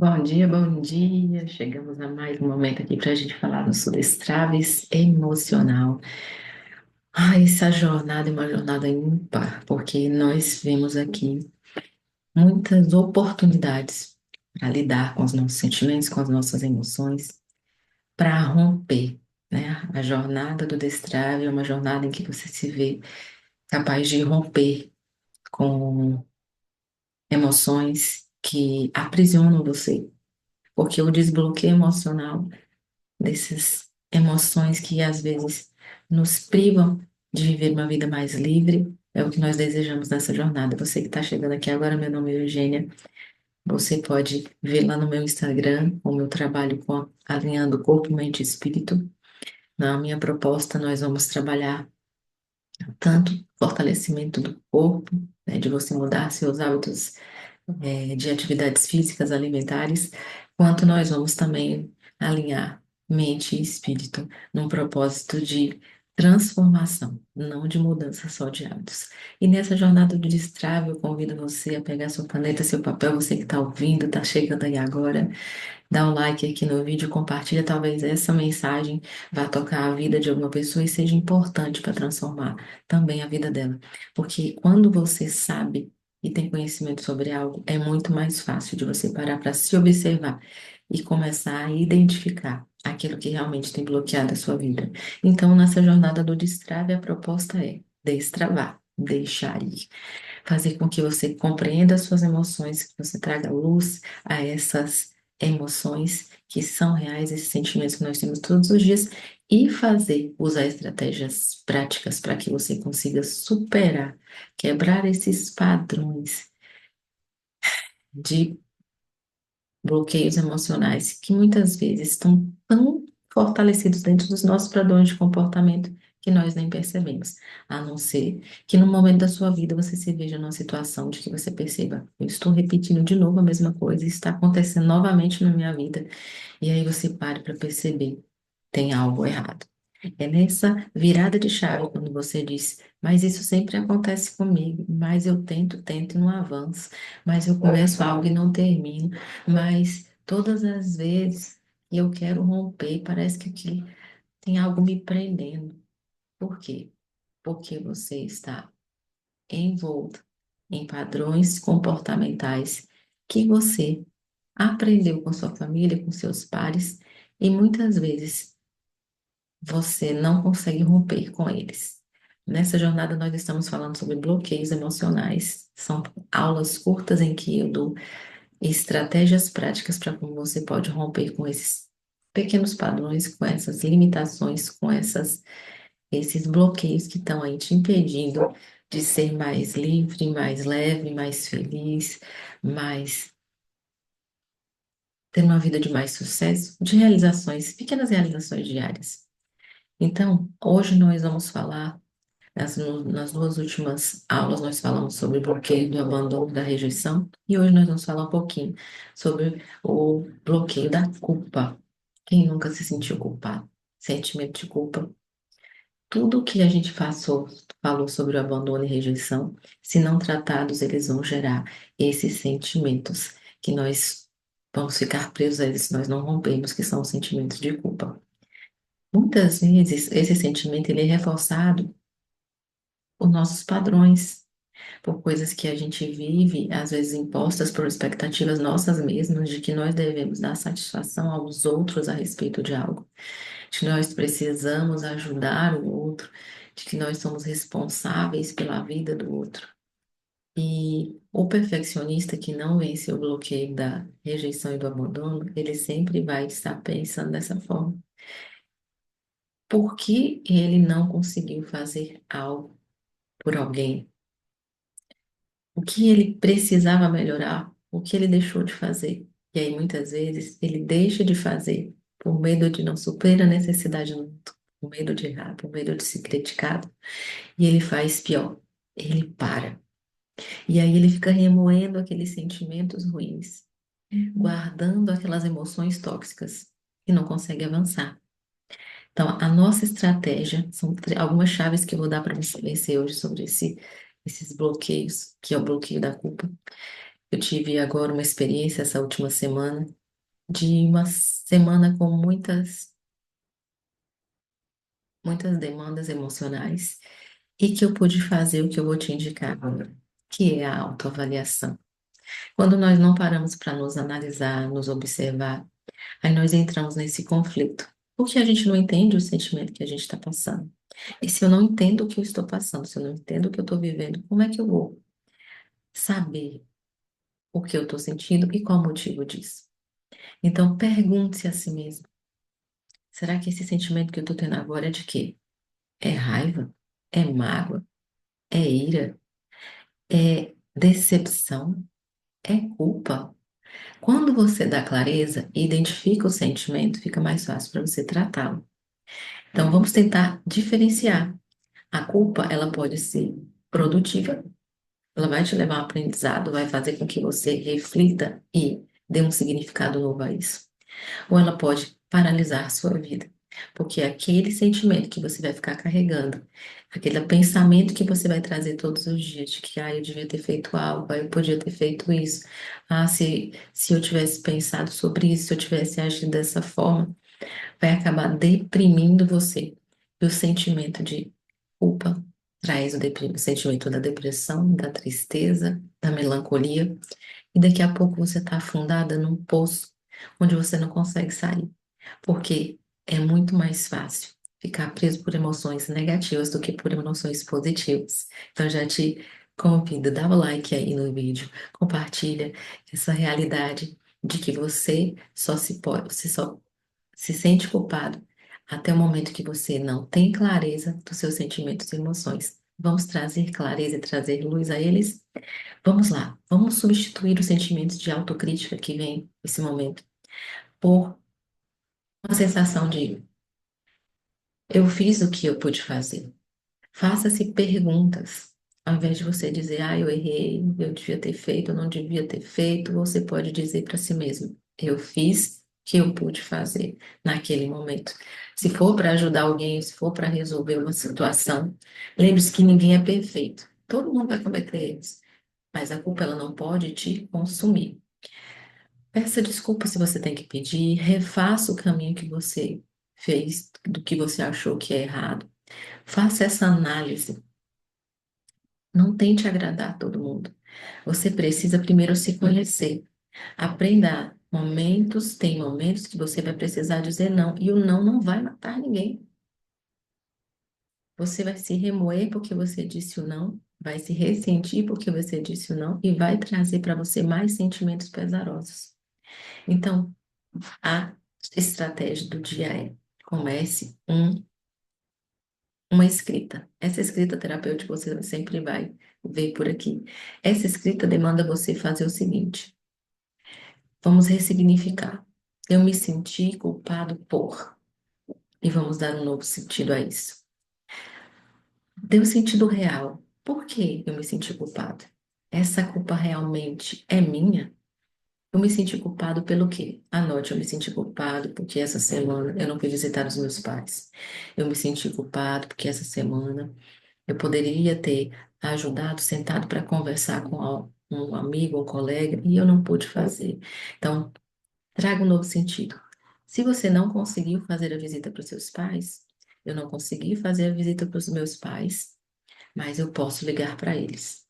Bom dia, bom dia. Chegamos a mais um momento aqui para a gente falar do Sudestraves emocional. Essa jornada é uma jornada ímpar, porque nós vemos aqui muitas oportunidades para lidar com os nossos sentimentos, com as nossas emoções, para romper, né? A jornada do Destrave é uma jornada em que você se vê capaz de romper com emoções que aprisionam você, porque o desbloqueio emocional dessas emoções que às vezes nos privam de viver uma vida mais livre. É o que nós desejamos nessa jornada. Você que está chegando aqui agora, meu nome é Eugênia. Você pode ver lá no meu Instagram o meu trabalho com alinhando corpo, mente e espírito. Na minha proposta, nós vamos trabalhar tanto fortalecimento do corpo, né, de você mudar seus hábitos de atividades físicas, alimentares, quanto nós vamos também alinhar mente e espírito num propósito de transformação, não de mudança só de hábitos. E nessa jornada do destrave, eu convido você a pegar sua caneta, seu papel, você que está ouvindo, está chegando aí agora, dá um like aqui no vídeo, compartilha, talvez essa mensagem vá tocar a vida de alguma pessoa e seja importante para transformar também a vida dela. Porque quando você sabe e tem conhecimento sobre algo, é muito mais fácil de você parar para se observar e começar a identificar aquilo que realmente tem bloqueado a sua vida. Então, nessa jornada do destrave, a proposta é destravar, deixar ir, fazer com que você compreenda as suas emoções, que você traga luz a essas emoções que são reais, esses sentimentos que nós temos todos os dias, e usar estratégias práticas para que você consiga superar, quebrar esses padrões de bloqueios emocionais que muitas vezes estão tão fortalecidos dentro dos nossos padrões de comportamento que nós nem percebemos, a não ser que no momento da sua vida você se veja numa situação de que você perceba, eu estou repetindo de novo a mesma coisa, isso está acontecendo novamente na minha vida, e aí você pare para perceber, tem algo errado. É nessa virada de chave quando você diz, mas isso sempre acontece comigo, mas eu tento e não avanço, mas eu começo algo e não termino, mas todas as vezes que eu quero romper, parece que aqui tem algo me prendendo. Por quê? Porque você está envolto em padrões comportamentais que você aprendeu com sua família, com seus pares, e muitas vezes você não consegue romper com eles. Nessa jornada, nós estamos falando sobre bloqueios emocionais. São aulas curtas em que eu dou estratégias práticas para como você pode romper com esses pequenos padrões, com essas limitações, com esses bloqueios que estão aí te impedindo de ser mais livre, mais leve, mais feliz, mais ter uma vida de mais sucesso, de realizações, pequenas realizações diárias. Então, hoje nós vamos falar, nas duas últimas aulas nós falamos sobre o bloqueio do abandono, da rejeição, e hoje nós vamos falar um pouquinho sobre o bloqueio da culpa. Quem nunca se sentiu culpado? Sentimento de culpa. Tudo que a gente falou sobre o abandono e rejeição, se não tratados, eles vão gerar esses sentimentos que nós vamos ficar presos a eles se nós não rompermos, que são os sentimentos de culpa. Muitas vezes, esse sentimento ele é reforçado por nossos padrões, por coisas que a gente vive, às vezes impostas por expectativas nossas mesmas, de que nós devemos dar satisfação aos outros a respeito de algo, de que nós precisamos ajudar o outro, de que nós somos responsáveis pela vida do outro. E o perfeccionista que não vence o bloqueio da rejeição e do abandono, ele sempre vai estar pensando dessa forma. Por que ele não conseguiu fazer algo por alguém? O que ele precisava melhorar? O que ele deixou de fazer? E aí, muitas vezes, ele deixa de fazer por medo de não suprir a necessidade do outro, por medo de errar, por medo de ser criticado. E ele faz pior, ele para. E aí ele fica remoendo aqueles sentimentos ruins, guardando aquelas emoções tóxicas e não consegue avançar. Então, a nossa estratégia, são algumas chaves que eu vou dar para você vencer hoje sobre esses bloqueios, que é o bloqueio da culpa. Eu tive agora uma experiência essa última semana, de uma semana com muitas demandas emocionais, e que eu pude fazer o que eu vou te indicar agora, que é a autoavaliação. Quando nós não paramos para nos analisar, nos observar, aí nós entramos nesse conflito. Porque a gente não entende o sentimento que a gente está passando. E se eu não entendo o que eu estou passando, se eu não entendo o que eu estou vivendo, como é que eu vou saber o que eu estou sentindo e qual o motivo disso? Então, pergunte-se a si mesmo: será que esse sentimento que eu estou tendo agora é de quê? É raiva? É mágoa? É ira? É decepção? É culpa? Quando você dá clareza e identifica o sentimento, fica mais fácil para você tratá-lo. Então, vamos tentar diferenciar. A culpa, ela pode ser produtiva, ela vai te levar a um aprendizado, vai fazer com que você reflita e dê um significado novo a isso. Ou ela pode paralisar sua vida, porque é aquele sentimento que você vai ficar carregando, aquele pensamento que você vai trazer todos os dias, de que, eu devia ter feito algo, eu podia ter feito isso, se eu tivesse pensado sobre isso, se eu tivesse agido dessa forma, vai acabar deprimindo você. E o sentimento de culpa traz o sentimento da depressão, da tristeza, da melancolia, e daqui a pouco você está afundada num poço onde você não consegue sair, porque é muito mais fácil ficar preso por emoções negativas do que por emoções positivas. Então já te convido, dá o like aí no vídeo, compartilha essa realidade de que você só se sente culpado até o momento que você não tem clareza dos seus sentimentos e emoções. Vamos trazer clareza e trazer luz a eles? Vamos lá, vamos substituir os sentimentos de autocrítica que vem nesse momento por uma sensação de eu fiz o que eu pude fazer. Faça-se perguntas. Ao invés de você dizer, eu errei, eu devia ter feito, eu não devia ter feito, você pode dizer para si mesmo, eu fiz o que eu pude fazer naquele momento. Se for para ajudar alguém, se for para resolver uma situação, lembre-se que ninguém é perfeito. Todo mundo vai cometer erros, mas a culpa ela não pode te consumir. Peça desculpa se você tem que pedir, refaça o caminho que você fez, do que você achou que é errado. Faça essa análise. Não tente agradar todo mundo. Você precisa primeiro se conhecer. Aprenda tem momentos que você vai precisar dizer não, e o não não vai matar ninguém. Você vai se remoer porque você disse o não, vai se ressentir porque você disse o não e vai trazer para você mais sentimentos pesarosos. Então, a estratégia do dia é: comece uma escrita. Essa escrita terapêutica você sempre vai ver por aqui. Essa escrita demanda você fazer o seguinte: vamos ressignificar. Eu me senti culpado por. E vamos dar um novo sentido a isso. Dê um sentido real. Por que eu me senti culpado? Essa culpa realmente é minha? Eu me senti culpado pelo quê? Anote, eu me senti culpado porque essa semana eu não fui visitar os meus pais. Eu me senti culpado porque essa semana eu poderia ter ajudado, sentado para conversar com um amigo, um colega, e eu não pude fazer. Então, traga um novo sentido. Se você não conseguiu fazer a visita para os seus pais, eu não consegui fazer a visita para os meus pais, mas eu posso ligar para eles.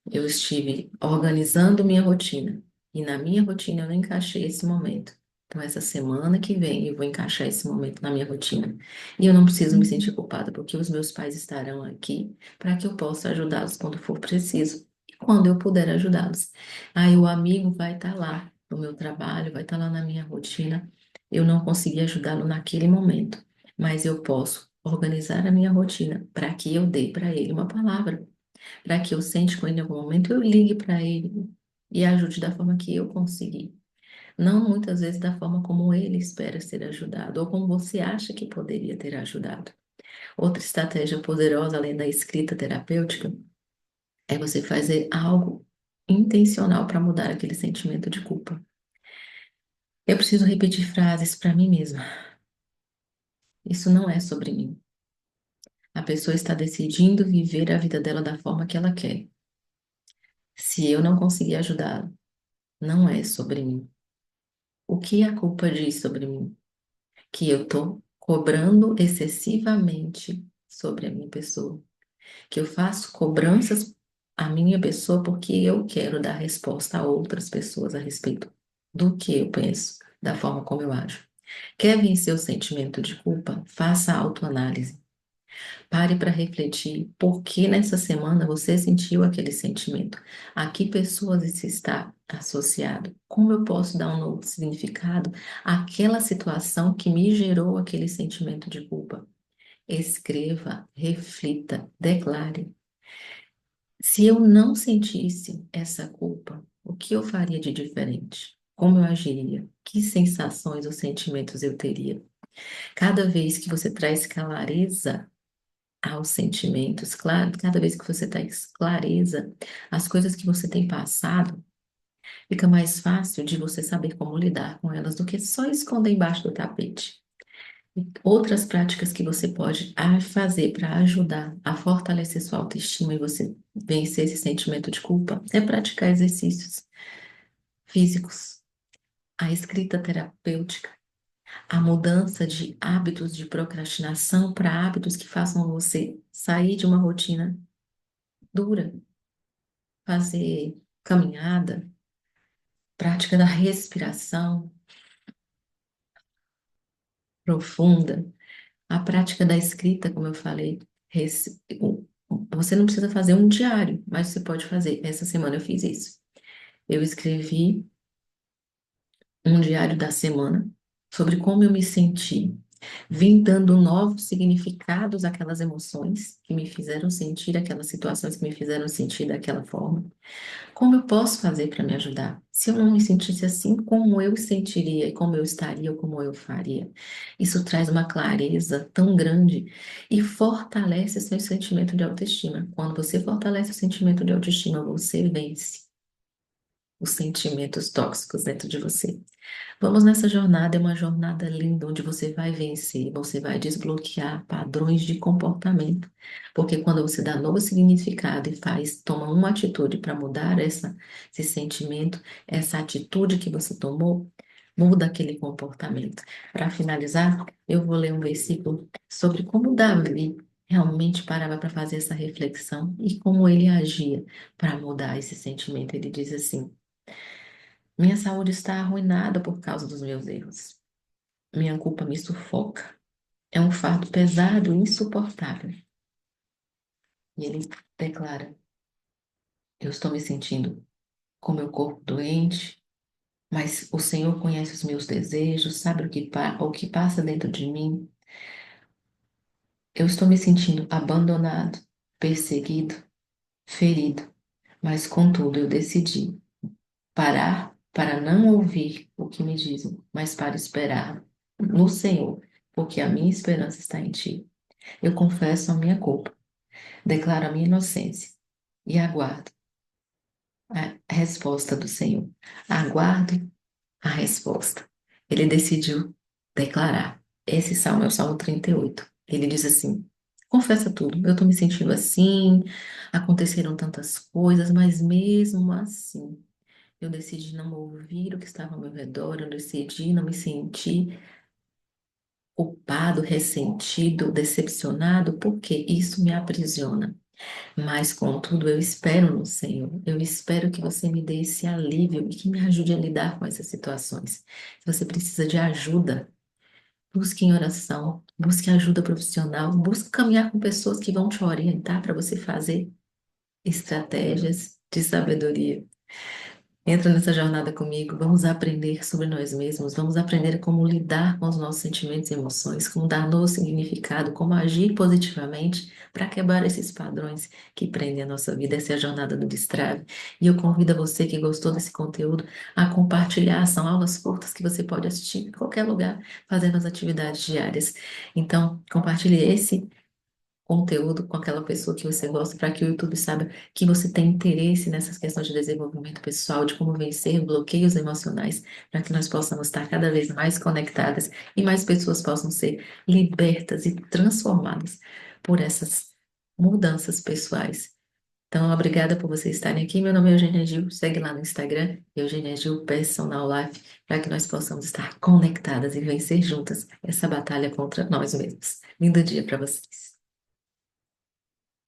Eu estive organizando minha rotina e na minha rotina eu não encaixei esse momento. Então, essa semana que vem eu vou encaixar esse momento na minha rotina. E eu não preciso me sentir culpada, porque os meus pais estarão aqui para que eu possa ajudá-los quando for preciso e quando eu puder ajudá-los. Aí o amigo vai estar lá no meu trabalho, vai estar lá na minha rotina. Eu não consegui ajudá-lo naquele momento, mas eu posso organizar a minha rotina para que eu dê para ele uma palavra, para que eu sente com ele em algum momento, eu ligue para ele e ajude da forma que eu conseguir. Não muitas vezes da forma como ele espera ser ajudado ou como você acha que poderia ter ajudado. Outra estratégia poderosa, além da escrita terapêutica, é você fazer algo intencional para mudar aquele sentimento de culpa. Eu preciso repetir frases para mim mesma. Isso não é sobre mim. A pessoa está decidindo viver a vida dela da forma que ela quer. Se eu não conseguir ajudá-lo, não é sobre mim. O que a culpa diz sobre mim? Que eu estou cobrando excessivamente sobre a minha pessoa. Que eu faço cobranças à minha pessoa porque eu quero dar resposta a outras pessoas a respeito do que eu penso, da forma como eu ajo. Quer vencer o sentimento de culpa? Faça autoanálise. Pare para refletir por que nessa semana você sentiu aquele sentimento. A que pessoas isso está associado? Como eu posso dar um novo significado àquela situação que me gerou aquele sentimento de culpa? Escreva, reflita, declare. Se eu não sentisse essa culpa, o que eu faria de diferente? Como eu agiria? Que sensações ou sentimentos eu teria? Cada vez que você traz clareza aos sentimentos, claro, cada vez que você traz clareza às coisas que você tem passado, fica mais fácil de você saber como lidar com elas do que só esconder embaixo do tapete. E outras práticas que você pode fazer para ajudar a fortalecer sua autoestima e você vencer esse sentimento de culpa é praticar exercícios físicos, a escrita terapêutica, a mudança de hábitos de procrastinação para hábitos que façam você sair de uma rotina dura, fazer caminhada, prática da respiração profunda, a prática da escrita, como eu falei. Você não precisa fazer um diário, mas você pode fazer. Essa semana eu fiz isso. Eu escrevi um diário da semana sobre como eu me senti. Vim dando novos significados àquelas emoções que me fizeram sentir, aquelas situações que me fizeram sentir daquela forma. Como eu posso fazer para me ajudar? Se eu não me sentisse assim, como eu sentiria, e como eu estaria, ou como eu faria? Isso traz uma clareza tão grande e fortalece seu sentimento de autoestima. Quando você fortalece o sentimento de autoestima, você vence os sentimentos tóxicos dentro de você. Vamos nessa jornada, é uma jornada linda onde você vai vencer, você vai desbloquear padrões de comportamento, porque quando você dá novo significado e toma uma atitude para mudar esse sentimento, essa atitude que você tomou, muda aquele comportamento. Para finalizar, eu vou ler um versículo sobre como Davi realmente parava para fazer essa reflexão e como ele agia para mudar esse sentimento. Ele diz assim: minha saúde está arruinada por causa dos meus erros. Minha culpa me sufoca. É um fardo pesado e insuportável. E ele declara: eu estou me sentindo com meu corpo doente, mas o Senhor conhece os meus desejos, sabe o que passa dentro de mim. Eu estou me sentindo abandonado, perseguido, ferido, mas contudo eu decidi parar para não ouvir o que me dizem, mas para esperar no Senhor, porque a minha esperança está em Ti. Eu confesso a minha culpa, declaro a minha inocência e aguardo a resposta do Senhor. Aguardo a resposta. Ele decidiu declarar. Esse salmo é o Salmo 38. Ele diz assim: confessa tudo, eu estou me sentindo assim, aconteceram tantas coisas, mas mesmo assim, eu decidi não ouvir o que estava ao meu redor, eu decidi não me sentir culpado, ressentido, decepcionado, porque isso me aprisiona. Mas, contudo, eu espero no Senhor. Eu espero que você me dê esse alívio e que me ajude a lidar com essas situações. Se você precisa de ajuda, busque em oração, busque ajuda profissional, busque caminhar com pessoas que vão te orientar para você fazer estratégias de sabedoria. Entra nessa jornada comigo, vamos aprender sobre nós mesmos, vamos aprender como lidar com os nossos sentimentos e emoções, como dar novo significado, como agir positivamente para quebrar esses padrões que prendem a nossa vida. Essa é a jornada do Destrave. E eu convido a você que gostou desse conteúdo a compartilhar. São aulas curtas que você pode assistir em qualquer lugar, fazendo as atividades diárias. Então, compartilhe esse conteúdo com aquela pessoa que você gosta, para que o YouTube saiba que você tem interesse nessas questões de desenvolvimento pessoal, de como vencer bloqueios emocionais, para que nós possamos estar cada vez mais conectadas e mais pessoas possam ser libertas e transformadas por essas mudanças pessoais Então, obrigada por vocês estarem aqui. Meu nome é Eugênia Gil. Segue lá no Instagram, Eugênia Gil Personal Life, para que nós possamos estar conectadas e vencer juntas essa batalha contra nós mesmos. Lindo dia para vocês.